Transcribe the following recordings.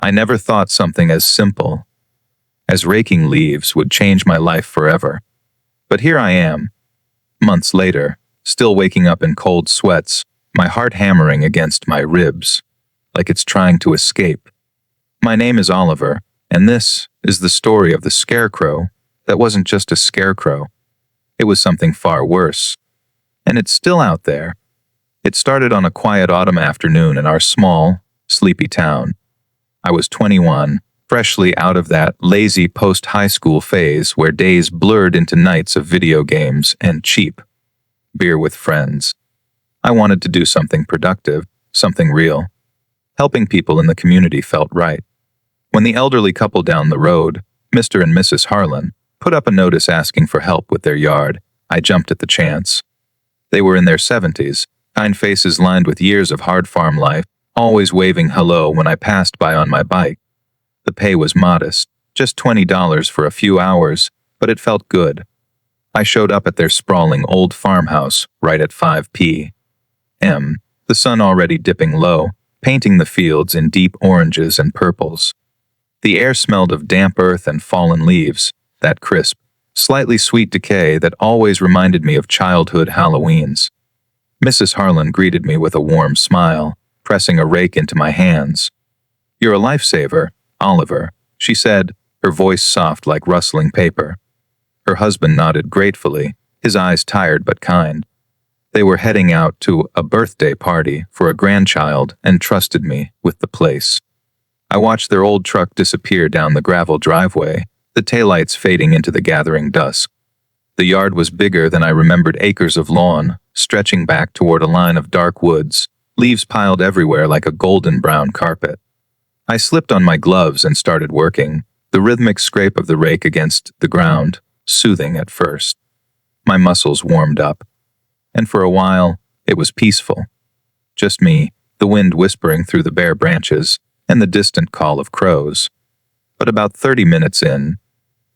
I never thought something as simple as raking leaves would change my life forever. But here I am, months later, still waking up in cold sweats, my heart hammering against my ribs, like it's trying to escape. My name is Oliver, and this is the story of the scarecrow that wasn't just a scarecrow. It was something far worse. And it's still out there. It started on a quiet autumn afternoon in our small, sleepy town. I was 21, freshly out of that lazy post-high school phase where days blurred into nights of video games and cheap beer with friends. I wanted to do something productive, something real. Helping people in the community felt right. When the elderly couple down the road, Mr. and Mrs. Harlan, put up a notice asking for help with their yard, I jumped at the chance. They were in their 70s, kind faces lined with years of hard farm life, always waving hello when I passed by on my bike. The pay was modest, just $20 for a few hours, but it felt good. I showed up at their sprawling old farmhouse right at 5 p.m., the sun already dipping low, painting the fields in deep oranges and purples. The air smelled of damp earth and fallen leaves, that crisp, slightly sweet decay that always reminded me of childhood Halloweens. Mrs. Harlan greeted me with a warm smile, pressing a rake into my hands. "You're a lifesaver, Oliver," she said, her voice soft like rustling paper. Her husband nodded gratefully, his eyes tired but kind. They were heading out to a birthday party for a grandchild and trusted me with the place. I watched their old truck disappear down the gravel driveway, the taillights fading into the gathering dusk. The yard was bigger than I remembered, acres of lawn, stretching back toward a line of dark woods, leaves piled everywhere like a golden brown carpet. I slipped on my gloves and started working, the rhythmic scrape of the rake against the ground, soothing at first. My muscles warmed up, and for a while, it was peaceful. Just me, the wind whispering through the bare branches, and the distant call of crows. But about 30 minutes in,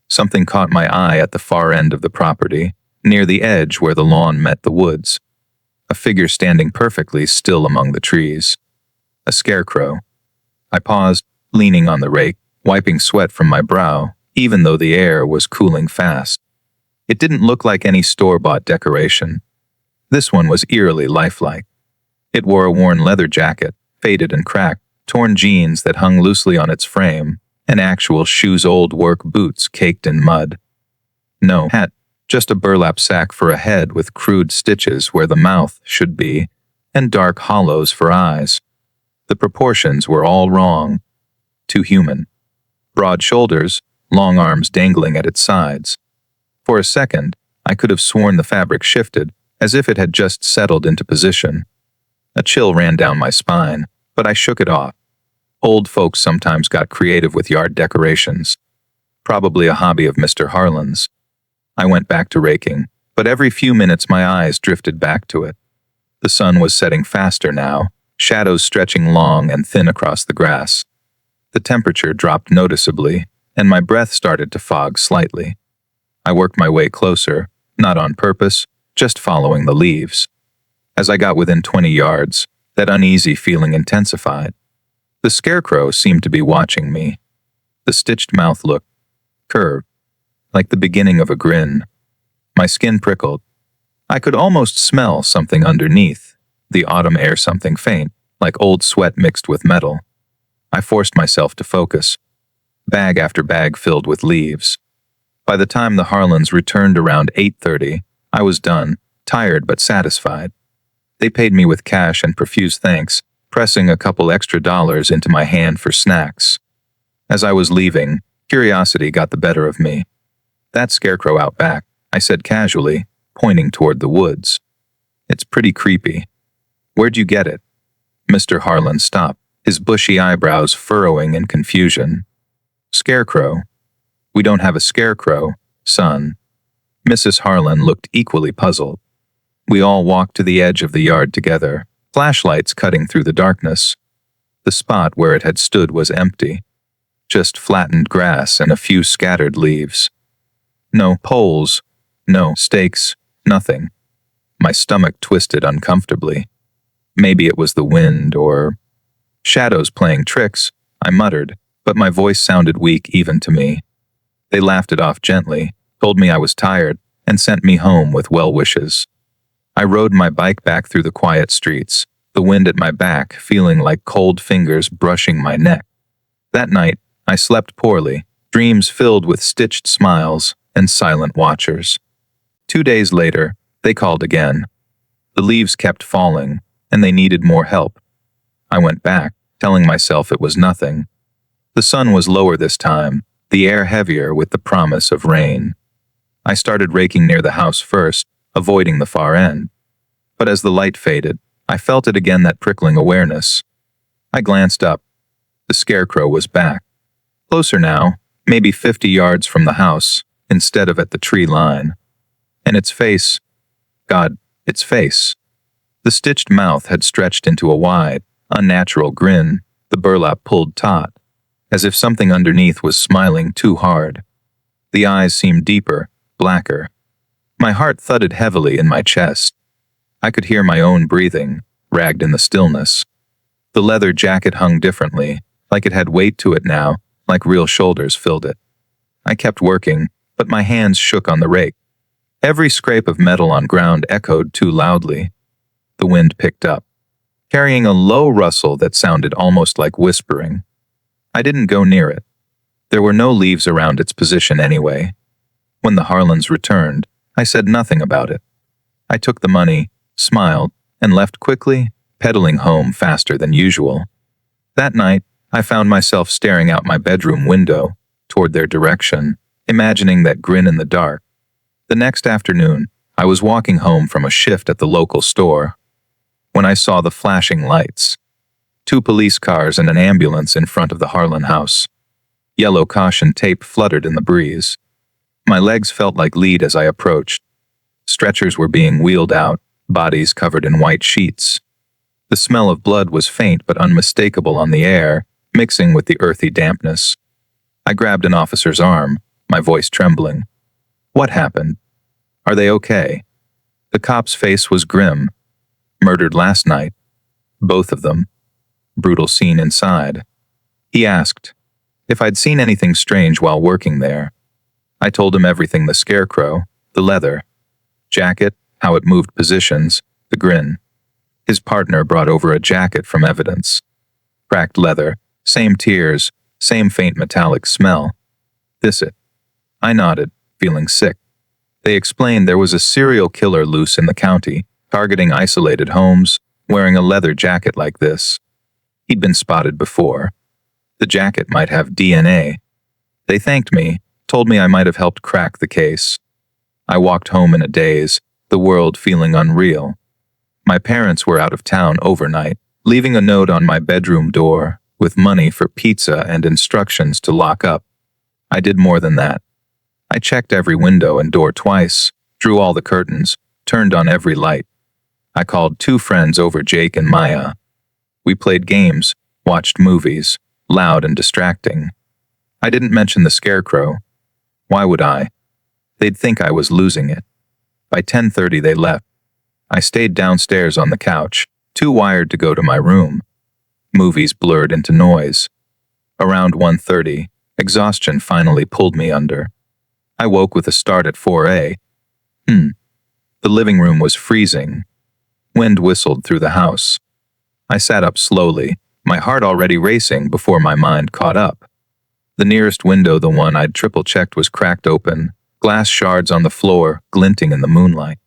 something caught my eye at the far end of the property, near the edge where the lawn met the woods. A figure standing perfectly still among the trees. A scarecrow. I paused, leaning on the rake, wiping sweat from my brow, even though the air was cooling fast. It didn't look like any store-bought decoration. This one was eerily lifelike. It wore a worn leather jacket, faded and cracked, torn jeans that hung loosely on its frame, and actual shoes-old work boots caked in mud. No hat, just a burlap sack for a head with crude stitches where the mouth should be, and dark hollows for eyes. The proportions were all wrong. Too human. Broad shoulders, long arms dangling at its sides. For a second, I could have sworn the fabric shifted, as if it had just settled into position. A chill ran down my spine, but I shook it off. Old folks sometimes got creative with yard decorations. Probably a hobby of Mr. Harlan's. I went back to raking, but every few minutes my eyes drifted back to it. The sun was setting faster now, shadows stretching long and thin across the grass. The temperature dropped noticeably, and my breath started to fog slightly. I worked my way closer, not on purpose, just following the leaves. As I got within 20 yards, that uneasy feeling intensified. The scarecrow seemed to be watching me. The stitched mouth looked curved, like the beginning of a grin. My skin prickled. I could almost smell something underneath, the autumn air, something faint, like old sweat mixed with metal. I forced myself to focus. Bag after bag filled with leaves. By the time the Harlans returned around 8:30, I was done, tired but satisfied. They paid me with cash and profuse thanks, pressing a couple extra dollars into my hand for snacks. As I was leaving, curiosity got the better of me. "That scarecrow out back," I said casually, pointing toward the woods. "It's pretty creepy. Where'd you get it?" Mr. Harlan stopped, his bushy eyebrows furrowing in confusion. "Scarecrow? We don't have a scarecrow, son." Mrs. Harlan looked equally puzzled. We all walked to the edge of the yard together, flashlights cutting through the darkness. The spot where it had stood was empty. Just flattened grass and a few scattered leaves. No poles, no stakes, nothing. My stomach twisted uncomfortably. Maybe it was the wind or shadows playing tricks. I muttered, but my voice sounded weak even to me. They laughed it off gently, told me I was tired, and sent me home with well wishes. I rode my bike back through the quiet streets, the wind at my back feeling like cold fingers brushing my neck. That night, I slept poorly, dreams filled with stitched smiles and silent watchers. 2 days later, they called again. The leaves kept falling, and they needed more help. I went back, telling myself it was nothing. The sun was lower this time, the air heavier with the promise of rain. I started raking near the house first, avoiding the far end. But as the light faded, I felt it again, that prickling awareness. I glanced up. The Scarecrow was back. Closer now, maybe 50 yards from the house, instead of at the tree line. And its face, God, its face. The stitched mouth had stretched into a wide, unnatural grin, the burlap pulled taut, as if something underneath was smiling too hard. The eyes seemed deeper, blacker. My heart thudded heavily in my chest. I could hear my own breathing, ragged in the stillness. The leather jacket hung differently, like it had weight to it now, like real shoulders filled it. I kept working, but my hands shook on the rake. Every scrape of metal on ground echoed too loudly. The wind picked up, carrying a low rustle that sounded almost like whispering. I didn't go near it. There were no leaves around its position anyway. When the Harlans returned, I said nothing about it. I took the money, smiled, and left quickly, pedaling home faster than usual. That night, I found myself staring out my bedroom window, toward their direction, imagining that grin in the dark. The next afternoon, I was walking home from a shift at the local store, when I saw the flashing lights. 2 police cars and an ambulance in front of the Harlan house. Yellow caution tape fluttered in the breeze. My legs felt like lead as I approached. Stretchers were being wheeled out, bodies covered in white sheets. The smell of blood was faint but unmistakable on the air, mixing with the earthy dampness. I grabbed an officer's arm, my voice trembling. What happened? Are they okay? The cop's face was grim. Murdered last night. Both of them. Brutal scene inside. He asked if I'd seen anything strange while working there. I told him everything: the Scarecrow, the leather, jacket, how it moved positions, the grin. His partner brought over a jacket from evidence. Cracked leather, same tears, same faint metallic smell. This it. I nodded, feeling sick. They explained there was a serial killer loose in the county, targeting isolated homes, wearing a leather jacket like this. He'd been spotted before. The jacket might have DNA. They thanked me, told me I might have helped crack the case. I walked home in a daze, the world feeling unreal. My parents were out of town overnight, leaving a note on my bedroom door, with money for pizza and instructions to lock up. I did more than that. I checked every window and door twice, drew all the curtains, turned on every light. I called 2 friends over, Jake and Maya. We played games, watched movies, loud and distracting. I didn't mention the Scarecrow. Why would I? They'd think I was losing it. By 10:30 they left. I stayed downstairs on the couch, too wired to go to my room. Movies blurred into noise. Around 1:30, exhaustion finally pulled me under. I woke with a start at 4 a.m. The living room was freezing. Wind whistled through the house. I sat up slowly, my heart already racing before my mind caught up. The nearest window, the one I'd triple-checked, was cracked open, glass shards on the floor glinting in the moonlight.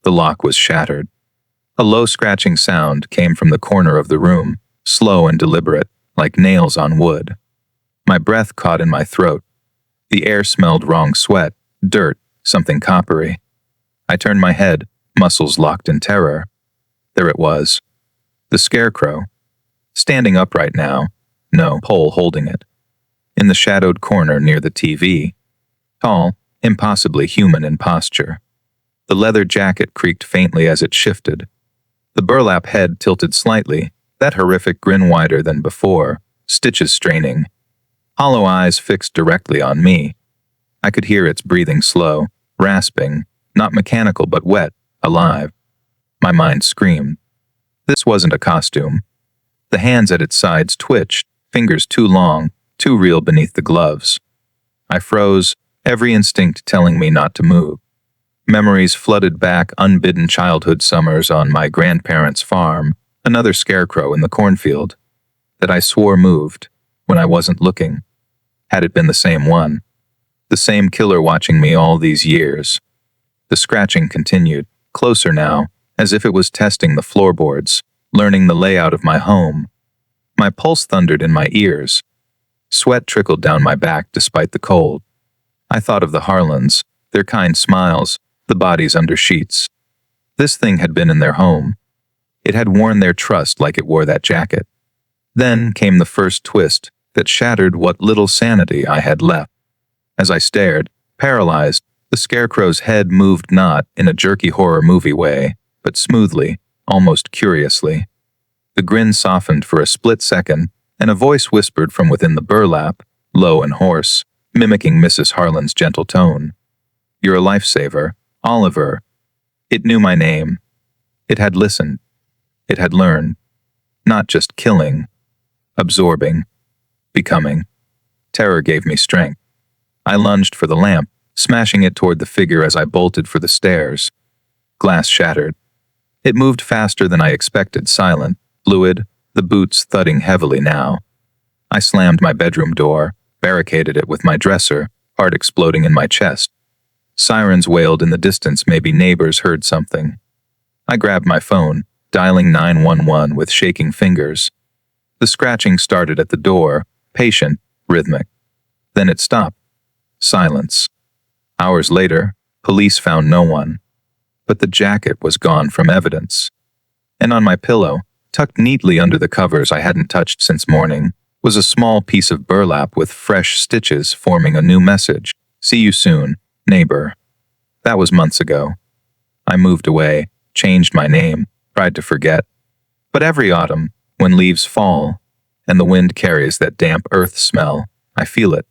The lock was shattered. A low scratching sound came from the corner of the room, slow and deliberate, like nails on wood. My breath caught in my throat. The air smelled wrong: sweat, dirt, something coppery. I turned my head, muscles locked in terror. There it was. The Scarecrow. Standing upright now, no pole holding it. In the shadowed corner near the TV. Tall, impossibly human in posture. The leather jacket creaked faintly as it shifted. The burlap head tilted slightly, that horrific grin wider than before, stitches straining. Hollow eyes fixed directly on me. I could hear its breathing slow, rasping, not mechanical but wet, alive. My mind screamed. This wasn't a costume. The hands at its sides twitched, fingers too long, too real beneath the gloves. I froze, every instinct telling me not to move. Memories flooded back unbidden childhood summers on my grandparents' farm, another scarecrow in the cornfield, that I swore moved when I wasn't looking. Had it been the same one? The same killer watching me all these years? The scratching continued, closer now, as if it was testing the floorboards, learning the layout of my home. My pulse thundered in my ears. Sweat trickled down my back despite the cold. I thought of the Harlans, their kind smiles, the bodies under sheets. This thing had been in their home. It had worn their trust like it wore that jacket. Then came the first twist that shattered what little sanity I had left. As I stared, paralyzed, the Scarecrow's head moved not in a jerky horror movie way, but smoothly, almost curiously. The grin softened for a split second, and a voice whispered from within the burlap, low and hoarse, mimicking Mrs. Harlan's gentle tone. "You're a lifesaver, Oliver." It knew my name. It had listened. It had learned. Not just killing, absorbing, becoming. Terror gave me strength. I lunged for the lamp, smashing it toward the figure as I bolted for the stairs. Glass shattered. It moved faster than I expected, silent, fluid, the boots thudding heavily now. I slammed my bedroom door, barricaded it with my dresser, heart exploding in my chest. Sirens wailed in the distance, maybe neighbors heard something. I grabbed my phone, dialing 911 with shaking fingers. The scratching started at the door, patient, rhythmic. Then it stopped. Silence. Hours later, police found no one. But the jacket was gone from evidence. And on my pillow, tucked neatly under the covers I hadn't touched since morning, was a small piece of burlap with fresh stitches forming a new message. "See you soon, neighbor." That was months ago. I moved away, changed my name, tried to forget. But every autumn, when leaves fall, and the wind carries that damp earth smell, I feel it.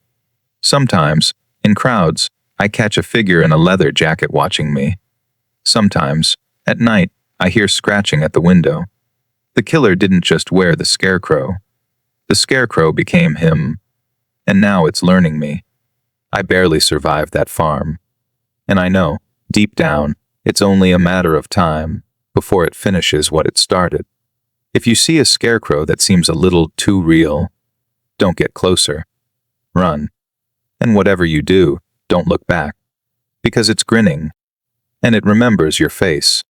Sometimes, in crowds, I catch a figure in a leather jacket watching me. Sometimes, at night, I hear scratching at the window. The killer didn't just wear the scarecrow. The scarecrow became him, and now it's learning me. I barely survived that farm. And I know, deep down, it's only a matter of time before it finishes what it started. If you see a scarecrow that seems a little too real, don't get closer. Run. And whatever you do, don't look back. Because it's grinning, and it remembers your face.